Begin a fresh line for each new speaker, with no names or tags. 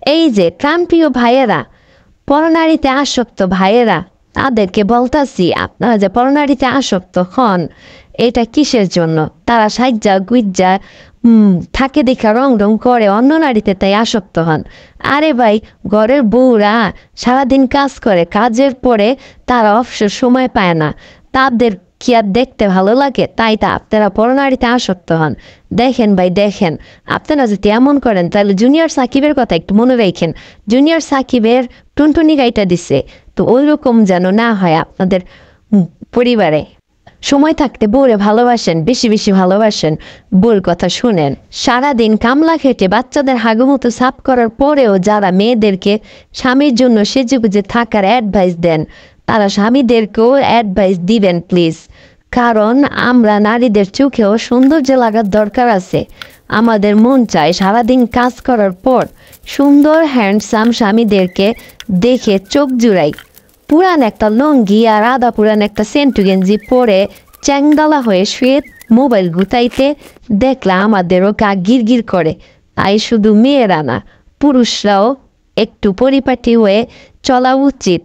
এই যে ট্রাম্পীয় ভাইয়েরা, পরনারীতে আসক্ত ভাইয়েরা, তাদেরকে বলতাছি আপনারা যে পরনারীতে আসক্ত হন, এটা কিসের জন্য? তারা সাজ্জা গুজ্জা থাকে দেখা রং রং করে অন্য নারীতে তাই আসক্ত হন। আরে ভাই, ঘরের বউরা সারাদিন কাজ করে, কাজের পরে তারা অবসর সময় পায় না, তাদের কি আর দেখতে ভালো লাগে? তাই তা আপনারা পরনারীতে আসক্ত হন। দেখেন ভাই দেখেন, আপনারা যদি এমন করেন তাহলে জুনিয়র সাকিবের কথা একটু মনে রাখেন। জুনিয়র সাকিবের টুনটুনি গাইটা দিছে, তো ওই রকম যেন না হয় আপনাদের পরিবারে। সময় থাকতে বউরে ভালোবাসেন, বেশি বেশি ভালোবাসেন, বউর কথা শুনেন। সারাদিন কামলা খেটে বাচ্চাদের হাগুমতো সাফ করার পরেও যারা মেয়েদেরকে স্বামীর জন্য সেজেগুজে থাকার অ্যাডভাইস দেন, তারা স্বামীদেরকেও অ্যাডভাইস দিবেন প্লিজ। কারণ আমরা নারীদের চোখেও সৌন্দর্য লাগার দরকার আছে। আমাদের মন চায় সারাদিন কাজ করার পর সুন্দর হ্যান্ডসাম স্বামীদেরকে দেখে চোখ জুড়াই। পুরান একটা লুঙ্গি আর আদা পুরান একটা সেন্টু গেঞ্জি পরে চ্যাংদালা হয়ে শুয়ে মোবাইল গুতাইতে দেখলে আমাদেরও গা গিরগির করে। তাই শুধু মেয়েরা না, পুরুষরাও একটু পরিপাটি হয়ে চলা উচিত।